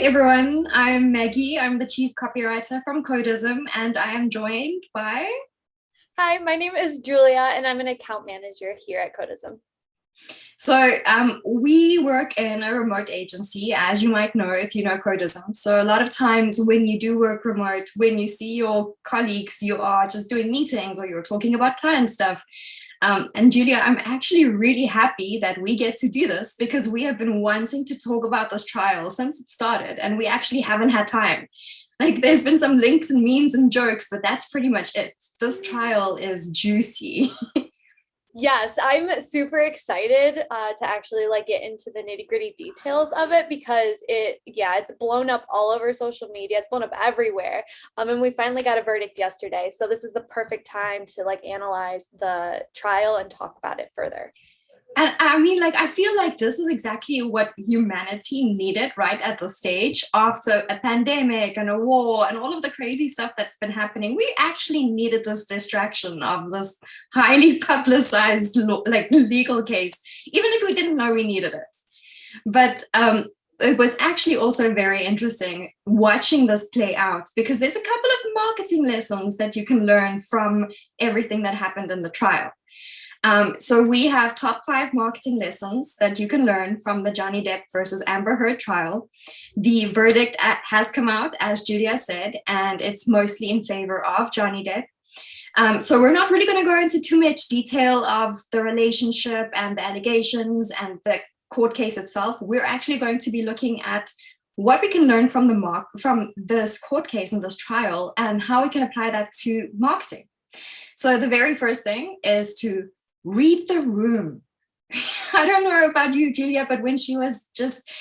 everyone. I'm Maggie. I'm the chief copywriter from Codism, and I am joined by. Hi, my name is Julia, and I'm an account manager here at Codism. We work in a remote agency, as you might know if you know Codism. So a lot of times when you do work remote, when you see your colleagues, you are just doing meetings or you're talking about client stuff. And Julia, I'm actually really happy that we get to do this because we have been wanting to talk about this trial since it started, and we actually haven't had time. Like, there's been some links and memes and jokes, but that's pretty much it. This trial is juicy. Yes, I'm super excited to actually get into the nitty-gritty details of it because it's blown up all over social media. It's blown up everywhere. And we finally got a verdict yesterday. So this is the perfect time to analyze the trial and talk about it further. And I mean, I feel like this is exactly what humanity needed right at the stage after a pandemic and a war and all of the crazy stuff that's been happening. We actually needed this distraction of this highly publicized legal case, even if we didn't know we needed it. But it was actually also very interesting watching this play out because there's a couple of marketing lessons that you can learn from everything that happened in the trial. So we have top 5 marketing lessons that you can learn from the Johnny Depp versus Amber Heard trial. The verdict has come out, as Julia said, and it's mostly in favor of Johnny Depp. So we're not really going to go into too much detail of the relationship and the allegations and the court case itself. We're actually going to be looking at what we can learn from this court case and this trial and how we can apply that to marketing. So the very first thing is to read the room. I don't know about you, Julia, but when she was just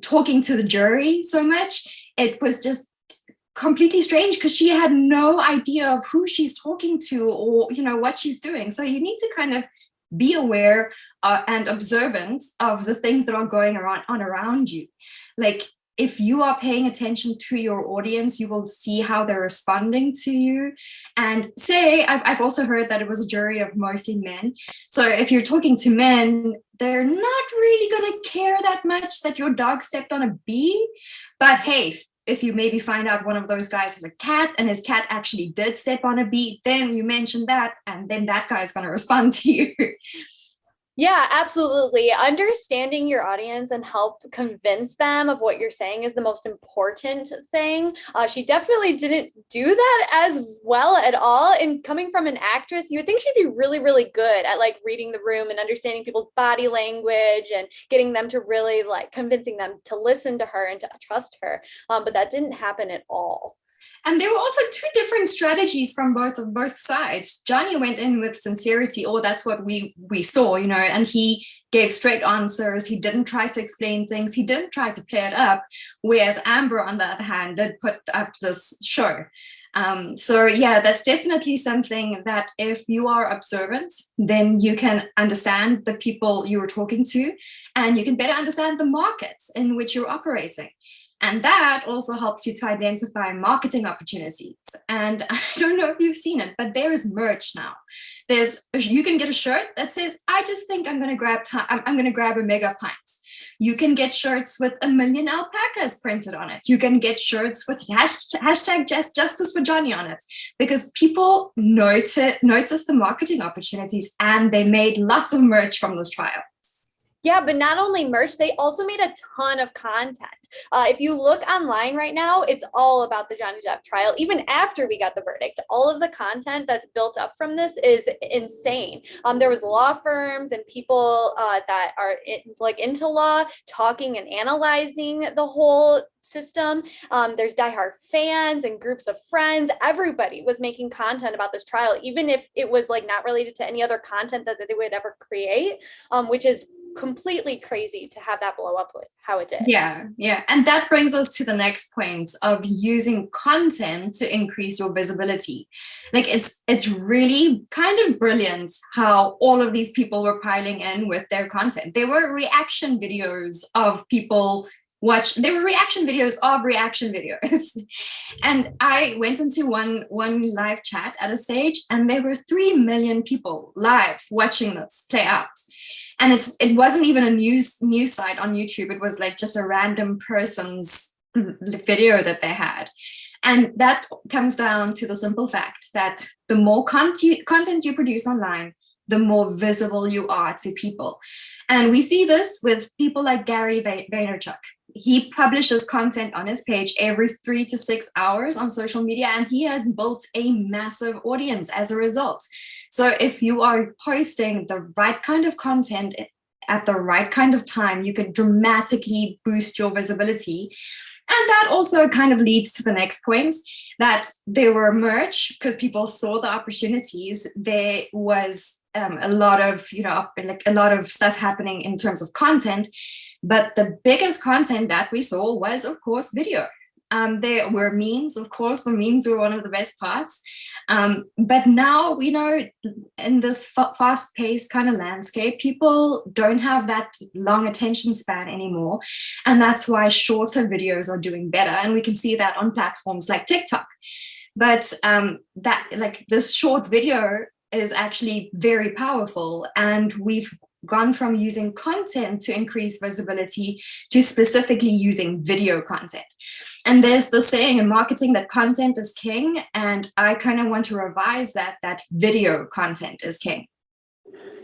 talking to the jury so much, it was just completely strange because she had no idea of who she's talking to or, what she's doing. So you need to kind of be aware and observant of the things that are going around you. Like, if you are paying attention to your audience, you will see how they're responding to you. And I've also heard that it was a jury of mostly men. So if you're talking to men, they're not really going to care that much that your dog stepped on a bee. But hey, if you maybe find out one of those guys has a cat and his cat actually did step on a bee, then you mention that, and then that guy's going to respond to you. Yeah, absolutely. Understanding your audience and help convince them of what you're saying is the most important thing. She definitely didn't do that as well at all. And coming from an actress, you would think she'd be really, really good at reading the room and understanding people's body language and getting them to really convincing them to listen to her and to trust her. But that didn't happen at all. And there were also 2 different strategies from both sides. Johnny went in with sincerity, or that's what we saw, and he gave straight answers. He didn't try to explain things. He didn't try to play it up. Whereas Amber, on the other hand, did put up this show. That's definitely something that if you are observant, then you can understand the people you're talking to, and you can better understand the markets in which you're operating. And that also helps you to identify marketing opportunities. And I don't know if you've seen it, but there is merch now. You can get a shirt that says, "I just think I'm going to grab a mega pint." You can get shirts with 1 million alpacas printed on it. You can get shirts with hashtag Justice for Johnny on it, because people notice the marketing opportunities, and they made lots of merch from this trial. Yeah, but not only merch, they also made a ton of content. If you look online right now, it's all about the Johnny Depp trial. Even after we got the verdict, all of the content that's built up from this is insane. There was law firms and people that are into law talking and analyzing the whole system. There's diehard fans and groups of friends. Everybody was making content about this trial, even if it was not related to any other content that they would ever create, which is completely crazy to have that blow up how it did. Yeah. And that brings us to the next point of using content to increase your visibility. It's really kind of brilliant how all of these people were piling in with their content. There were reaction videos of people there were reaction videos of reaction videos. And I went into one live chat at a stage, and there were 3 million people live watching this play out. And it wasn't even a news site on YouTube. It was just a random person's video that they had. And that comes down to the simple fact that the more content you produce online, the more visible you are to people. And we see this with people like Gary Vaynerchuk. He publishes content on his page every 3 to 6 hours on social media, and he has built a massive audience as a result. So if you are posting the right kind of content at the right kind of time, you can dramatically boost your visibility. And that also kind of leads to the next point, that there were merch because people saw the opportunities. There was a lot of, like a lot of stuff happening in terms of content. But the biggest content that we saw was, of course, video. There were memes, of course. The memes were one of the best parts. But now we know in this fast-paced kind of landscape, people don't have that long attention span anymore. And that's why shorter videos are doing better. And we can see that on platforms like TikTok. But that, like, this short video is actually very powerful. And we've gone from using content to increase visibility to specifically using video content. And there's the saying in marketing that content is king. And I kind of want to revise that video content is king.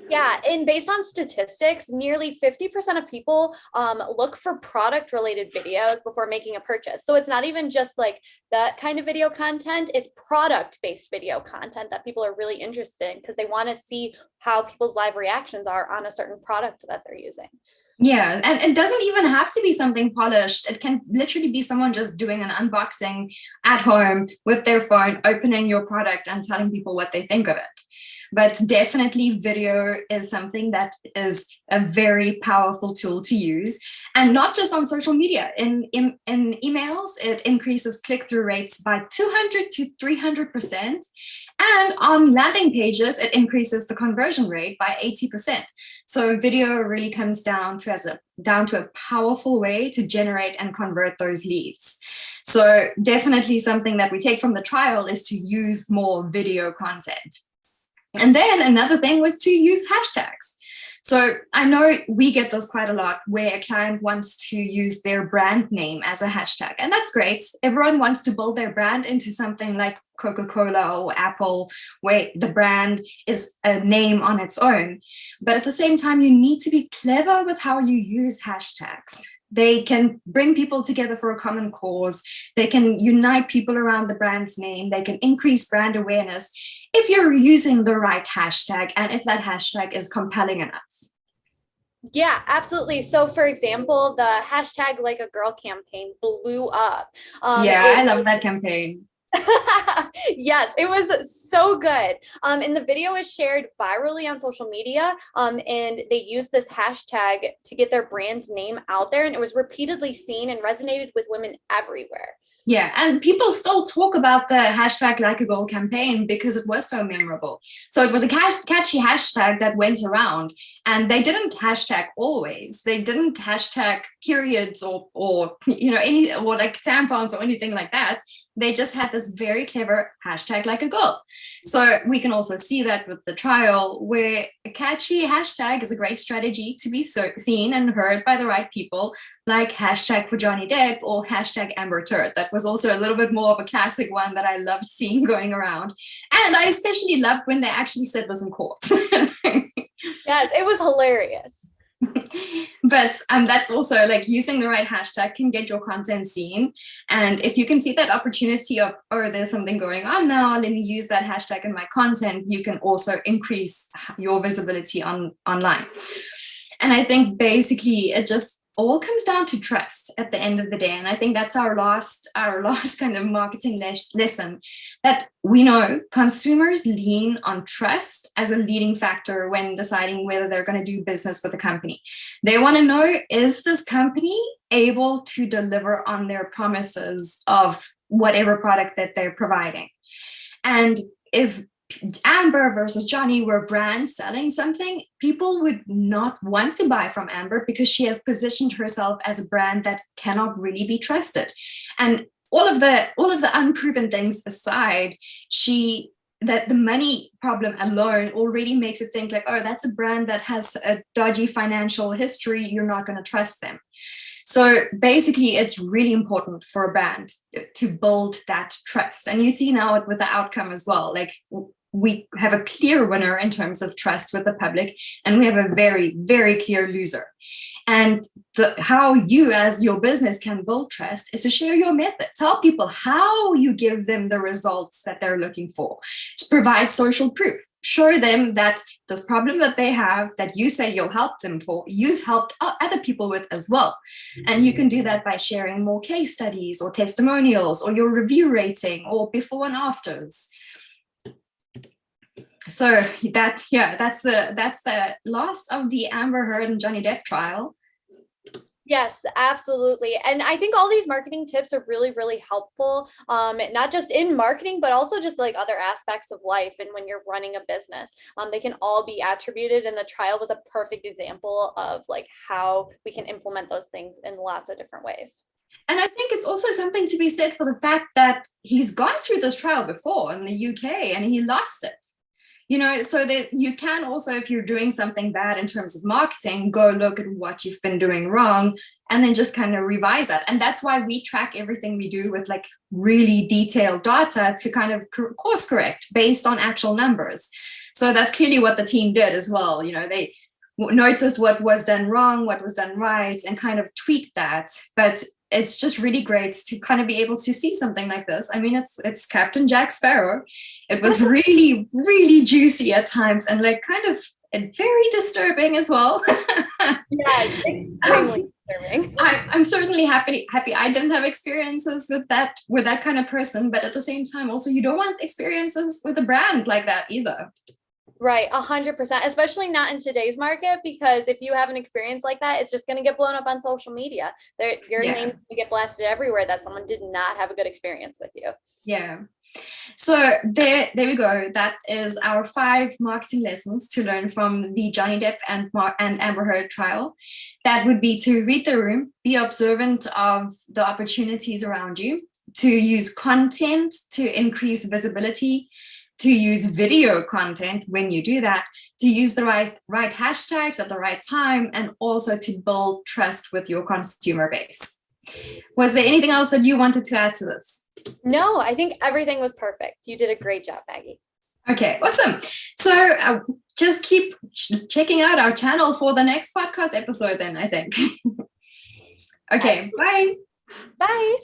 Yeah, and based on statistics, nearly 50% of people look for product related videos before making a purchase. So it's not even just like that kind of video content, it's product based video content that people are really interested in because they want to see how people's live reactions are on a certain product that they're using. Yeah, and it doesn't even have to be something polished. It can literally be someone just doing an unboxing at home with their phone, opening your product and telling people what they think of it. But definitely video is something that is a very powerful tool to use. And not just on social media. In emails, it increases click-through rates by 200 to 300%. And on landing pages, it increases the conversion rate by 80%. So video really comes down to a powerful way to generate and convert those leads. So definitely something that we take from the trial is to use more video content. And then another thing was to use hashtags. So I know we get this quite a lot where a client wants to use their brand name as a hashtag. And that's great. Everyone wants to build their brand into something like Coca-Cola or Apple, where the brand is a name on its own. But at the same time, you need to be clever with how you use hashtags. They can bring people together for a common cause. They can unite people around the brand's name. They can increase brand awareness if you're using the right hashtag and if that hashtag is compelling enough. Yeah, absolutely. So for example, the hashtag Like a Girl campaign blew up. I love that campaign. Yes, it was so good. And the video was shared virally on social media. And they used this hashtag to get their brand's name out there. And it was repeatedly seen and resonated with women everywhere. Yeah, and people still talk about the hashtag Like a Girl campaign because it was so memorable. So it was a catchy hashtag that went around, and they didn't hashtag always. They didn't hashtag periods or like tampons or anything like that. They just had this very clever hashtag Like a Girl. So we can also see that with the trial, where a catchy hashtag is a great strategy to be seen and heard by the right people, like hashtag for Johnny Depp or hashtag Amber Turd. That was also a little bit more of a classic one that I loved seeing going around. And I especially loved when they actually said this in court. Yes, it was hilarious. But that's also like using the right hashtag can get your content seen. And if you can see that opportunity of, oh, there's something going on now, let me use that hashtag in my content, you can also increase your visibility online. And I think basically it just all comes down to trust at the end of the day. And I think that's our last kind of marketing lesson, that we know consumers lean on trust as a leading factor when deciding whether they're going to do business with a company. They want to know, is this company able to deliver on their promises of whatever product that they're providing? And if Amber versus Johnny were brands selling something, people would not want to buy from Amber because she has positioned herself as a brand that cannot really be trusted. And all of the unproven things aside, that the money problem alone already makes it think like, oh, that's a brand that has a dodgy financial history, you're not going to trust them. So basically, it's really important for a brand to build that trust. And you see now with the outcome as well, like we have a clear winner in terms of trust with the public, and we have a very, very clear loser. And how you as your business can build trust is to share your method. Tell people how you give them the results that they're looking for. To provide social proof. Show them that this problem that they have, that you say you'll help them for, you've helped other people with as well. And you can do that by sharing more case studies or testimonials or your review rating or before and afters. So that's the last of the Amber Heard and Johnny Depp trial. Yes, absolutely. And I think all these marketing tips are really, really helpful, not just in marketing, but also just like other aspects of life. And when you're running a business, they can all be attributed. And the trial was a perfect example of like how we can implement those things in lots of different ways. And I think it's also something to be said for the fact that he's gone through this trial before in the UK and he lost it. You know, so that you can also, if you're doing something bad in terms of marketing, go look at what you've been doing wrong and then just kind of revise that. And that's why we track everything we do with like really detailed data to kind of course correct based on actual numbers. So that's clearly what the team did as well. You know, they noticed what was done wrong, what was done right, and kind of tweaked that. But it's just really great to kind of be able to see something like this. I mean, it's Captain Jack Sparrow. It was really, really juicy at times and like kind of very disturbing as well. Yeah, extremely disturbing. I'm certainly happy I didn't have experiences with that kind of person, but at the same time, also you don't want experiences with a brand like that either. Right, 100%, especially not in today's market, because if you have an experience like that, it's just going to get blown up on social media. Your name's going to get blasted everywhere that someone did not have a good experience with you. Yeah. So there we go. That is our 5 marketing lessons to learn from the Johnny Depp and Amber Heard trial. That would be to read the room, be observant of the opportunities around you, to use content to increase visibility, to use video content when you do that, to use the right hashtags at the right time, and also to build trust with your consumer base. Was there anything else that you wanted to add to this? No, I think everything was perfect. You did a great job, Maggie. Okay, awesome. So just keep checking out our channel for the next podcast episode then, I think. Okay, bye. Bye.